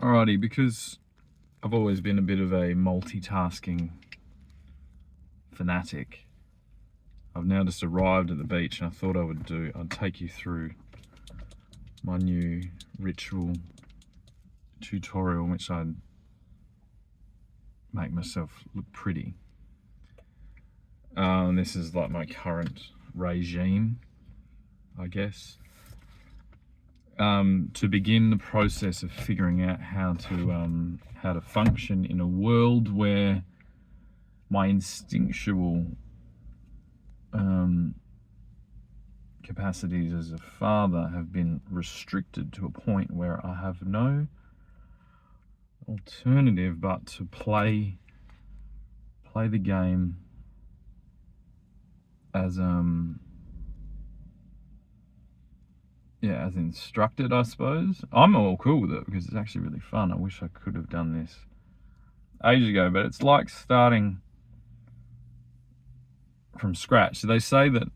Alrighty, because I've always been a bit of a multitasking fanatic, I've now just arrived at the beach and I thought I'd take you through my new ritual tutorial in which I'd make myself look pretty. This is like my current regime, I guess. To begin the process of figuring out how to function in a world where my instinctual capacities as a father have been restricted to a point where I have no alternative but to play the game as as instructed, I suppose. I'm all cool with it because it's actually really fun. I wish I could have done this ages ago, but it's like starting from scratch. So they say that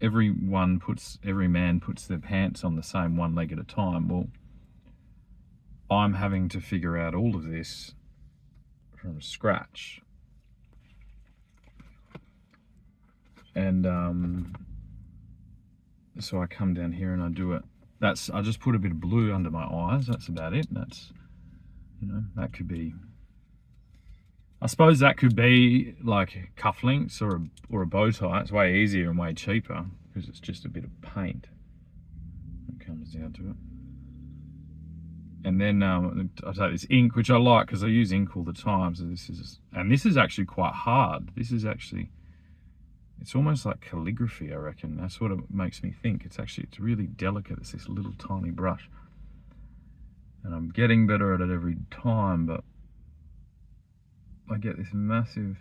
every man puts their pants on the same one leg at a time. Well, I'm having to figure out all of this from scratch. And so I come down here and I do it. I just put a bit of blue under my eyes. That's about it. That's, that could be, I suppose that could be like cufflinks or a bow tie. It's way easier and way cheaper because it's just a bit of paint. It comes down to it. And then I take this ink, which I like because I use ink all the time. So this is actually quite hard. It's almost like calligraphy, I reckon. That's what it makes me think. It's really delicate. It's this little tiny brush. And I'm getting better at it every time, but I get this massive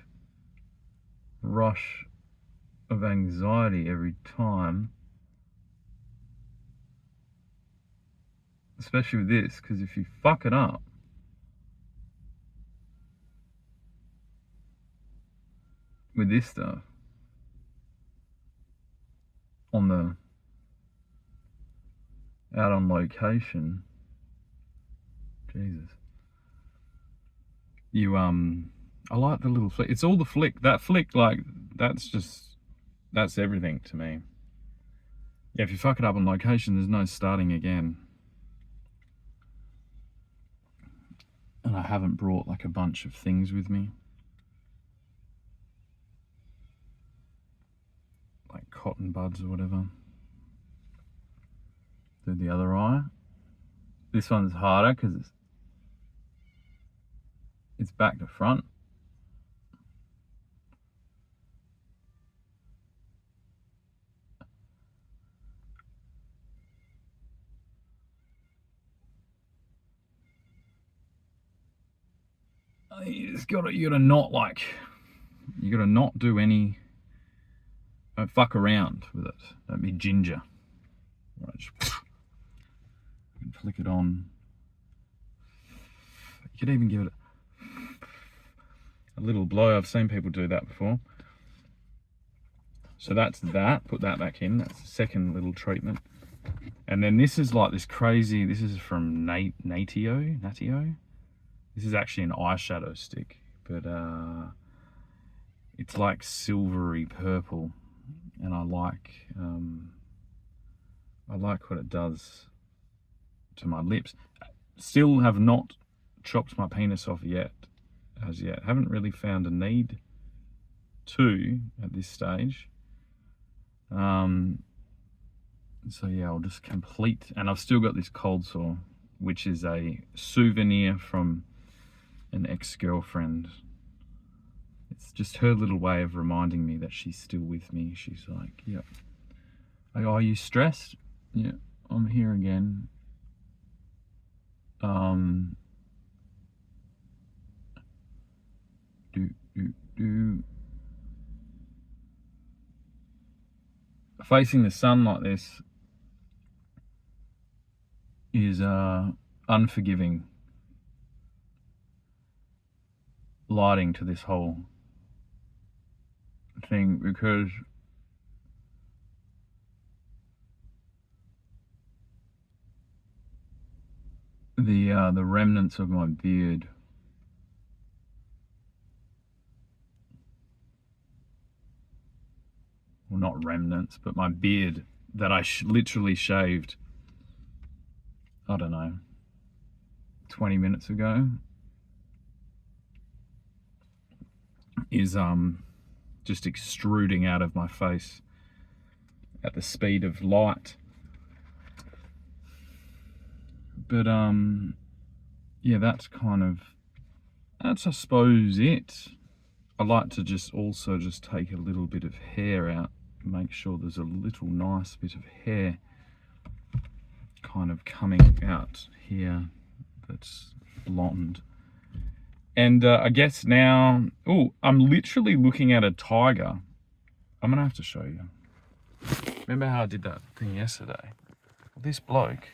rush of anxiety every time. Especially with this, because if you fuck it up, with this stuff, out on location, Jesus, I like the little flick. It's all the flick. That flick, like, that's everything to me. Yeah, if you fuck it up on location, there's no starting again. And I haven't brought like a bunch of things with me. Like cotton buds or whatever. Do the other eye. This one's harder because it's back to front. You gotta not do any, don't fuck around with it. Don't be ginger. Right, just flick it on. You could even give it a little blow. I've seen people do that before. So that's that. Put that back in. That's the second little treatment. And then this is like this crazy. This is from Natio. This is actually an eyeshadow stick, but it's like silvery purple, and I like what it does to my lips. Still have not chopped my penis off as yet. Haven't really found a need to at this stage. So yeah, I'll just complete, and I've still got this cold sore, which is a souvenir from an ex-girlfriend. It's just her little way of reminding me that she's still with me. She's like, yeah. Like, are you stressed? Yeah, I'm here again. Facing the sun like this is unforgiving lighting to this whole thing, because the remnants of my beard. Well, not remnants, but my beard that I literally shaved, I don't know, 20 minutes ago, is just extruding out of my face at the speed of light. But yeah, that's I suppose it. I like to just also just take a little bit of hair out, make sure there's a little nice bit of hair kind of coming out here that's blonde. And I guess now, oh, I'm literally looking at a tiger. I'm gonna have to show you. Remember how I did that thing yesterday? This bloke,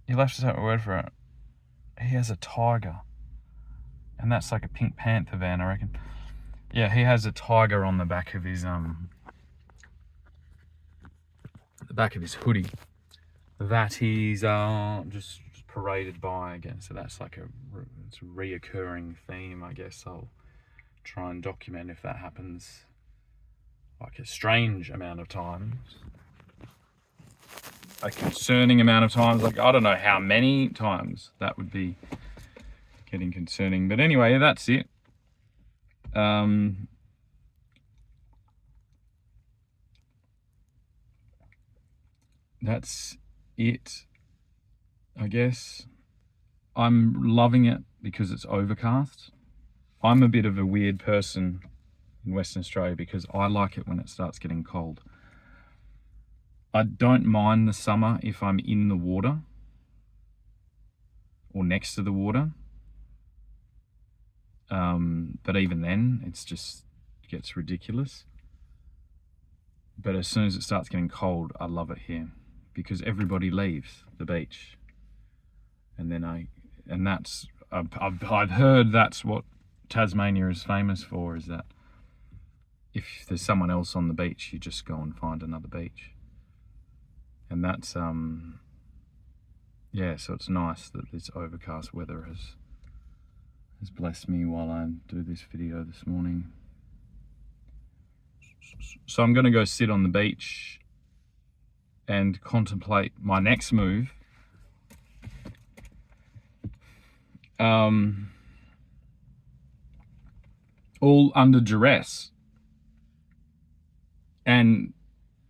you'll have to take my word for it, he has a tiger. And that's like a Pink Panther van, I reckon. Yeah, he has a tiger on the back of his hoodie that he's just paraded by again. So that's like it's a reoccurring theme, I guess. I'll try and document if that happens like a strange amount of times, a concerning amount of times. Like, I don't know how many times that would be getting concerning. But anyway, that's it. That's it, I guess. I'm loving it because it's overcast. I'm a bit of a weird person in Western Australia because I like it when it starts getting cold. I don't mind the summer if I'm in the water or next to the water. But even then, it gets ridiculous. But as soon as it starts getting cold, I love it here because everybody leaves the beach. And then I've heard that's what Tasmania is famous for, is that if there's someone else on the beach, you just go and find another beach. And that's, yeah, so it's nice that this overcast weather has blessed me while I do this video this morning. So I'm gonna go sit on the beach and contemplate my next move. All under duress. And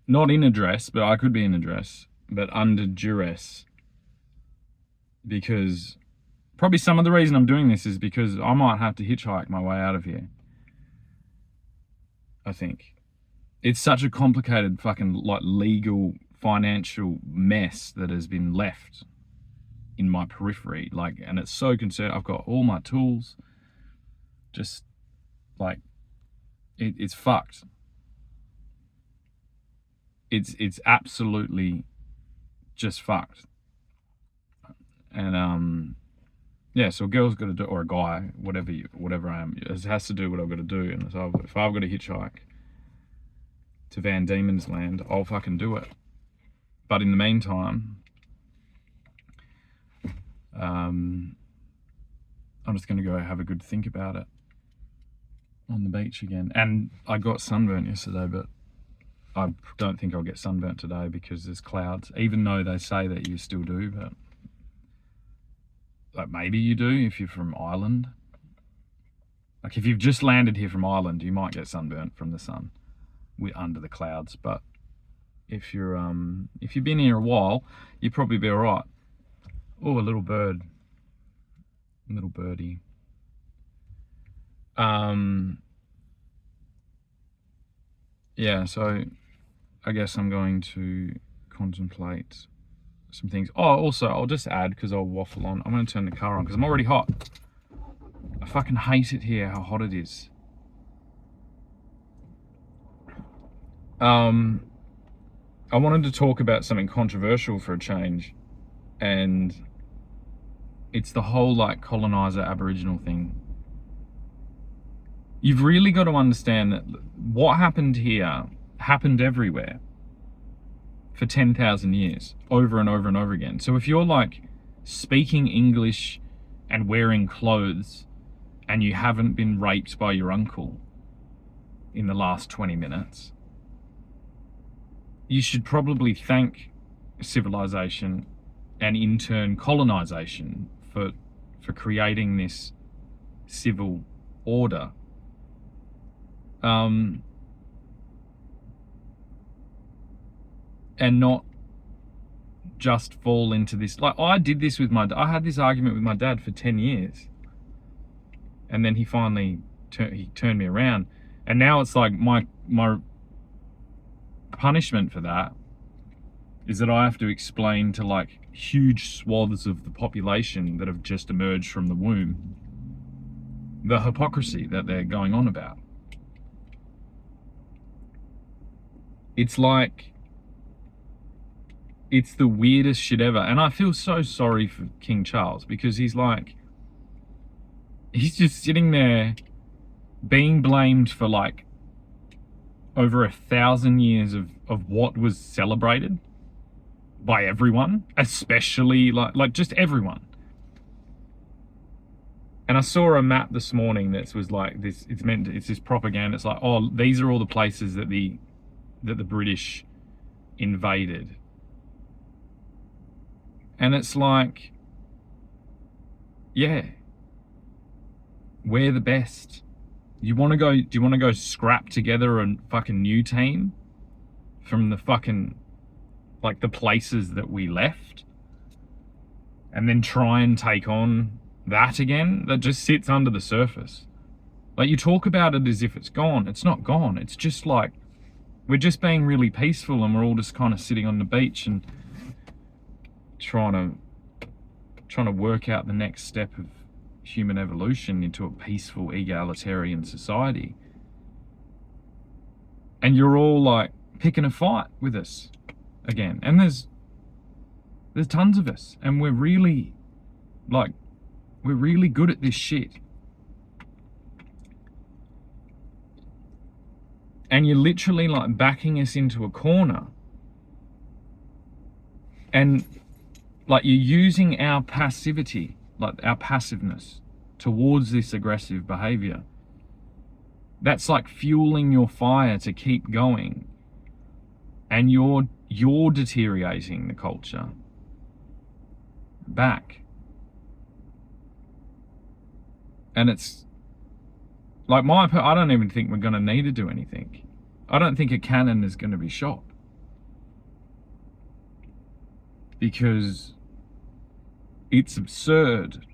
not in a dress, but I could be in a dress, but under duress. Because probably some of the reason I'm doing this is because I might have to hitchhike my way out of here. I think. It's such a complicated fucking like legal, financial mess that has been left in my periphery. Like, and it's so concerned. I've got all my tools. Just like, it's fucked. It's absolutely just fucked. And yeah, so a girl's got to do, or a guy, whatever I am, it has to do what I've got to do. And so if I've got to hitchhike to Van Diemen's Land, I'll fucking do it. But in the meantime, I'm just going to go have a good think about it on the beach again. And I got sunburnt yesterday, but I don't think I'll get sunburnt today because there's clouds, even though they say that you still do, but like maybe you do if you're from Ireland. Like if you've just landed here from Ireland, you might get sunburnt from the sun. We're under the clouds, but if you've been here a while, you'd probably be all right. Oh, a little bird, a little birdie. Yeah, so I guess I'm going to contemplate some things. Oh, also, I'll just add, because I'll waffle on, I'm going to turn the car on because I'm already hot. I fucking hate it here, how hot it is. I wanted to talk about something controversial for a change, and it's the whole like colonizer Aboriginal thing. You've really got to understand that what happened here happened everywhere. for 10,000 years, over and over and over again. So if you're like speaking English and wearing clothes and you haven't been raped by your uncle in the last 20 minutes, you should probably thank civilization and in turn colonization for creating this civil order. And not just fall into this. Like, I did this with I had this argument with my dad for 10 years. And then he finally turned me around. And now it's like my punishment for that is that I have to explain to like huge swaths of the population that have just emerged from the womb the hypocrisy that they're going on about. It's like, it's the weirdest shit ever. And I feel so sorry for King Charles, because he's just sitting there being blamed for like over 1,000 years of what was celebrated by everyone, especially like just everyone. And I saw a map this morning that was like this, it's this propaganda. It's like, oh, these are all the places that the British invaded. And it's like, yeah, we're the best. Do you want to go scrap together a fucking new team from the fucking, like, the places that we left, and then try and take on that again? That just sits under the surface. Like, you talk about it as if it's gone. It's not gone. It's just like, we're just being really peaceful, and we're all just kind of sitting on the beach and trying to work out the next step of human evolution into a peaceful, egalitarian society. And you're all like picking a fight with us again. And there's tons of us, and we're really good at this shit. And you're literally like backing us into a corner. And like, you're using our passivity, like our passiveness towards this aggressive behavior. That's like fueling your fire to keep going. And you're deteriorating the culture back. And it's like, I don't even think we're going to need to do anything. I don't think a cannon is going to be shot. Because it's absurd.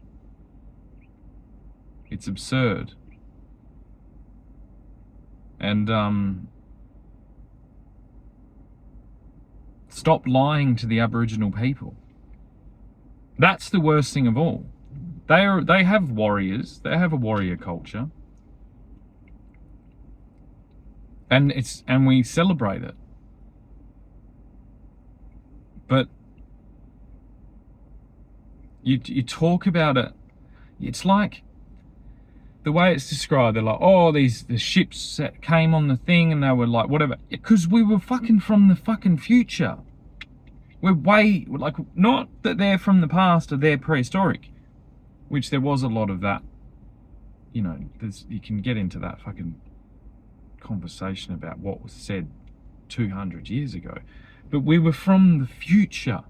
It's absurd. And stop lying to the Aboriginal people. That's the worst thing of all. They have warriors. They have a warrior culture. And we celebrate it. But you talk about it, it's like the way it's described. They're like, oh, the ships that came on the thing, and they were like, whatever. Because we were fucking from the fucking future. We're way, like, not that they're from the past or they're prehistoric, which there was a lot of that. You know, you can get into that fucking conversation about what was said 200 years ago. But we were from the future.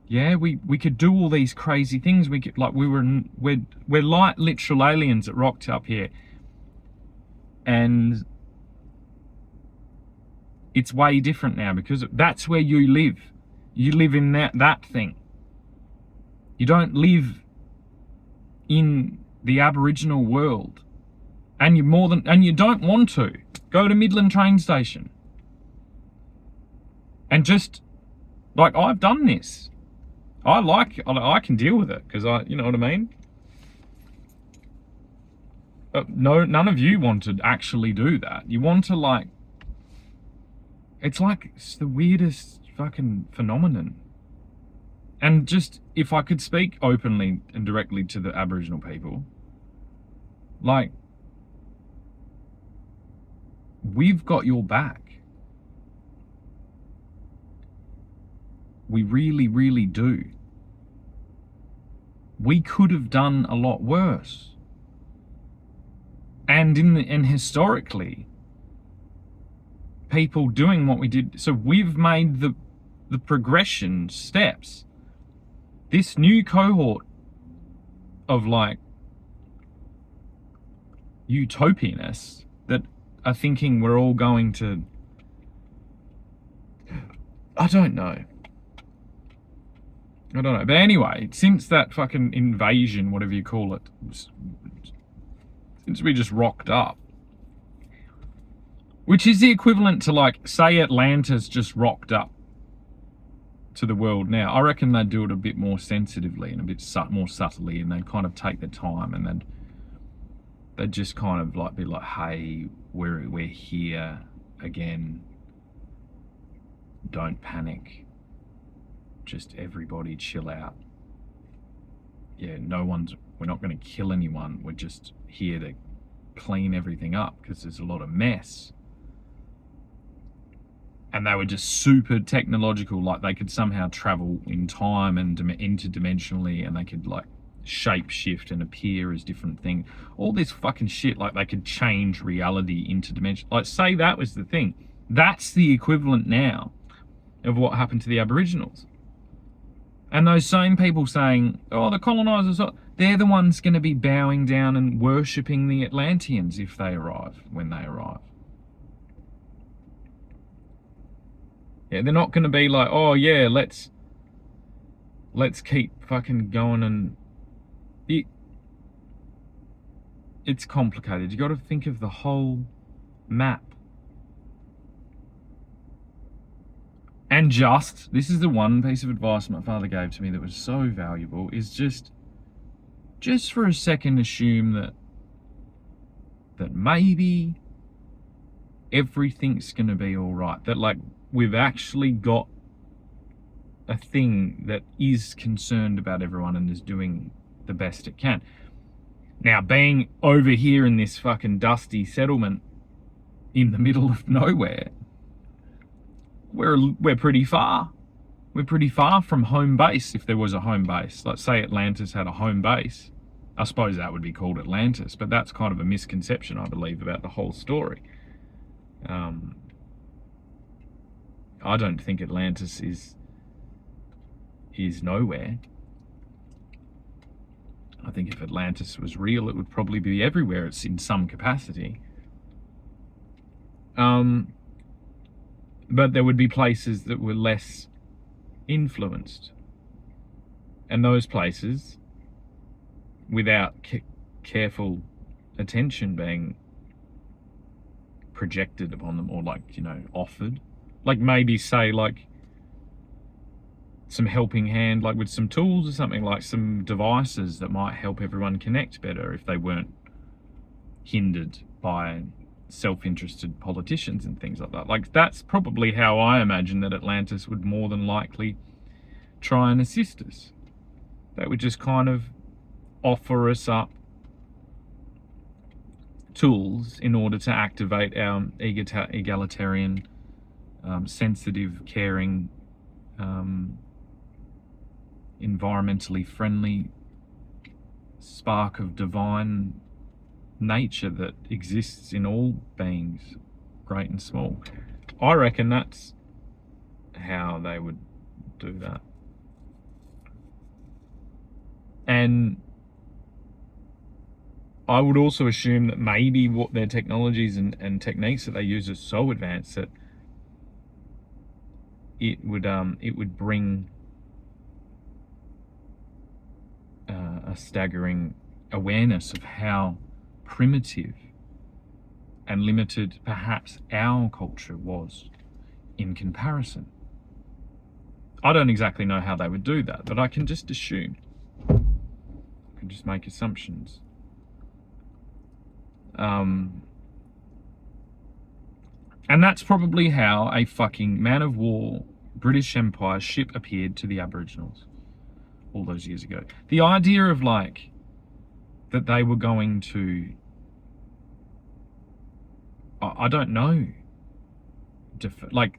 Yeah, we could do all these crazy things. We could, like, we're like literal aliens that rocked up here. And it's way different now, because that's where you live. You live in that thing. You don't live in the Aboriginal world. And you don't want to. Go to Midland train station. And just, like, I've done this. I can deal with it, because you know what I mean? No, none of you want to actually do that. You want to, like, it's the weirdest fucking phenomenon. And just, if I could speak openly and directly to the Aboriginal people, like, we've got your back. We really, really do. We could have done a lot worse. And historically, people doing what we did, so we've made the progression steps. This new cohort of like utopianists that are thinking we're all going to, I don't know. But anyway, since that fucking invasion, whatever you call it, since we just rocked up, which is the equivalent to like, say Atlantis just rocked up to the world now. I reckon they'd do it a bit more sensitively and a bit more subtly, and they'd kind of take their time, and they'd just kind of like be like, hey, we're here again. Don't panic. Just everybody chill out. Yeah, we're not going to kill anyone. We're just here to clean everything up because there's a lot of mess. And they were just super technological, like they could somehow travel in time and interdimensionally, and they could like shape shift and appear as different things. All this fucking shit, like they could change reality interdimensional. Like, say that was the thing. That's the equivalent now of what happened to the Aboriginals. And those same people saying, oh, the colonisers, they're the ones going to be bowing down and worshipping the Atlanteans if they arrive, when they arrive. Yeah, they're not going to be like, oh yeah, let's keep fucking going, and it's complicated. You got to think of the whole map. And this is the one piece of advice my father gave to me that was so valuable, is just for a second assume that maybe everything's going to be all right. That like we've actually got a thing that is concerned about everyone and is doing the best it can. Now, being over here in this fucking dusty settlement in the middle of nowhere, we're pretty far. We're pretty far from home base, if there was a home base. Like, say Atlantis had a home base. I suppose that would be called Atlantis, but that's kind of a misconception, I believe, about the whole story. I don't think Atlantis is nowhere. I think if Atlantis was real, it would probably be everywhere. It's in some capacity. But there would be places that were less influenced. And those places, without careful attention being projected upon them, or like, offered, like maybe say like some helping hand, like with some tools or something, like some devices that might help everyone connect better if they weren't hindered by self-interested politicians and things like that. Like, that's probably how I imagine that Atlantis would more than likely try and assist us. They would just kind of offer us up tools in order to activate our egalitarian, sensitive, caring, environmentally friendly spark of divine nature that exists in all beings, great and small. I reckon that's how they would do that. And I would also assume that maybe what their technologies and techniques that they use are so advanced that it would bring a staggering awareness of how primitive and limited perhaps our culture was in comparison. I don't exactly know how they would do that, but I can just assume. I can just make assumptions. And that's probably how a fucking man of war British Empire ship appeared to the Aboriginals all those years ago. The idea of like that they were going to, I don't know, like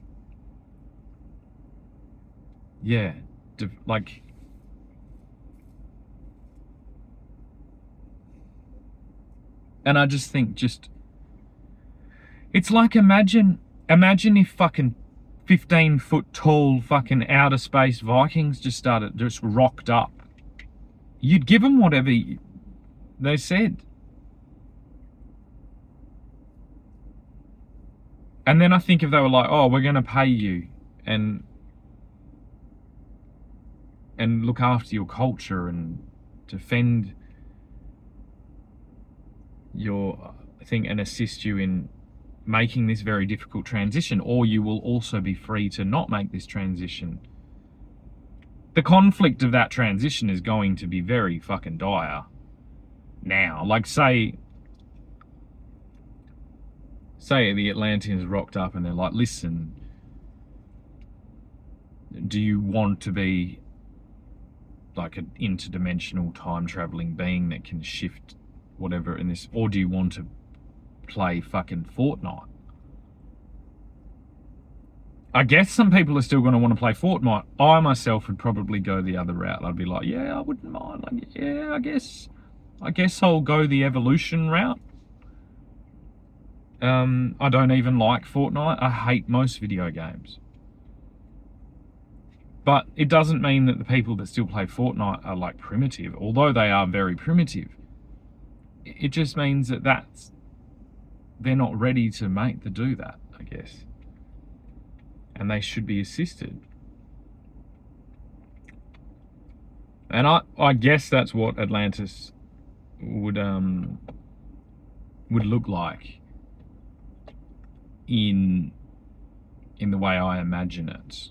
yeah, like, and I just think, it's like, imagine if fucking 15-foot tall fucking outer space Vikings just rocked up. You'd give them whatever they said. And then I think if they were like, oh, we're going to pay you and look after your culture and defend your thing and assist you in making this very difficult transition, or you will also be free to not make this transition. The conflict of that transition is going to be very fucking dire now. Like, say the Atlanteans rocked up and they're like, listen, do you want to be like an interdimensional time traveling being that can shift whatever in this, or do you want to play fucking Fortnite? I guess some people are still going to want to play Fortnite. I myself would probably go the other route. I'd be like, yeah, I wouldn't mind. Like, yeah, I guess I'll go the evolution route. I don't even like Fortnite. I hate most video games. But it doesn't mean that the people that still play Fortnite are like primitive, although they are very primitive. It just means that they're not ready to do that, I guess. And they should be assisted. And I guess that's what Atlantis would look like in the way I imagine it.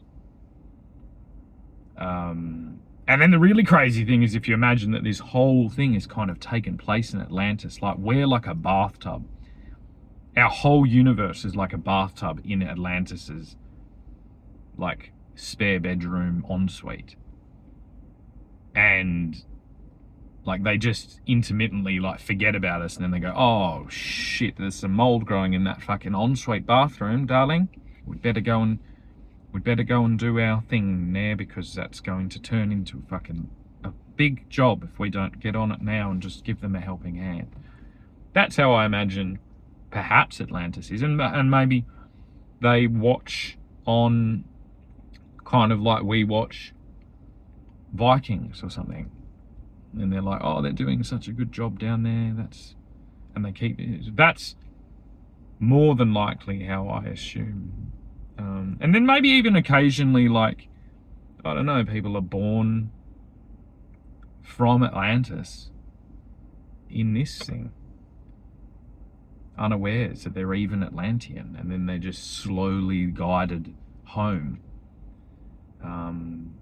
And then the really crazy thing is, if you imagine that this whole thing is kind of taken place in Atlantis, like we're like a bathtub. Our whole universe is like a bathtub in Atlantis's like spare bedroom ensuite. And like they just intermittently like forget about us, and then they go, oh shit, there's some mold growing in that fucking ensuite bathroom, darling. We'd better go and do our thing there, because that's going to turn into a big job if we don't get on it now and just give them a helping hand. That's how I imagine perhaps Atlantis is. And maybe they watch on kind of like we watch Vikings or something. And they're like, oh, they're doing such a good job down there. That's more than likely how I assume. And then maybe even occasionally, like, I don't know, people are born from Atlantis in this thing, unawares that they're even Atlantean, and then they're just slowly guided home. And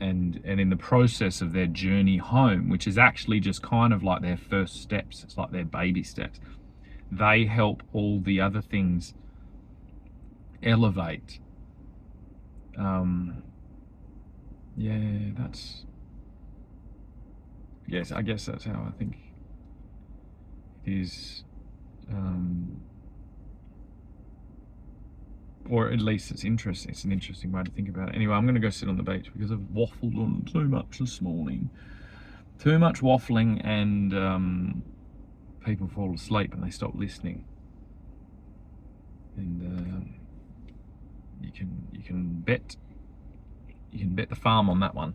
in the process of their journey home, which is actually just kind of like their first steps, it's like their baby steps, they help all the other things elevate. I guess that's how I think it is. Or at least it's interesting. It's an interesting way to think about it. Anyway, I'm going to go sit on the beach because I've waffled on too much this morning. Too much waffling, and people fall asleep and they stop listening. And you can bet the farm on that one.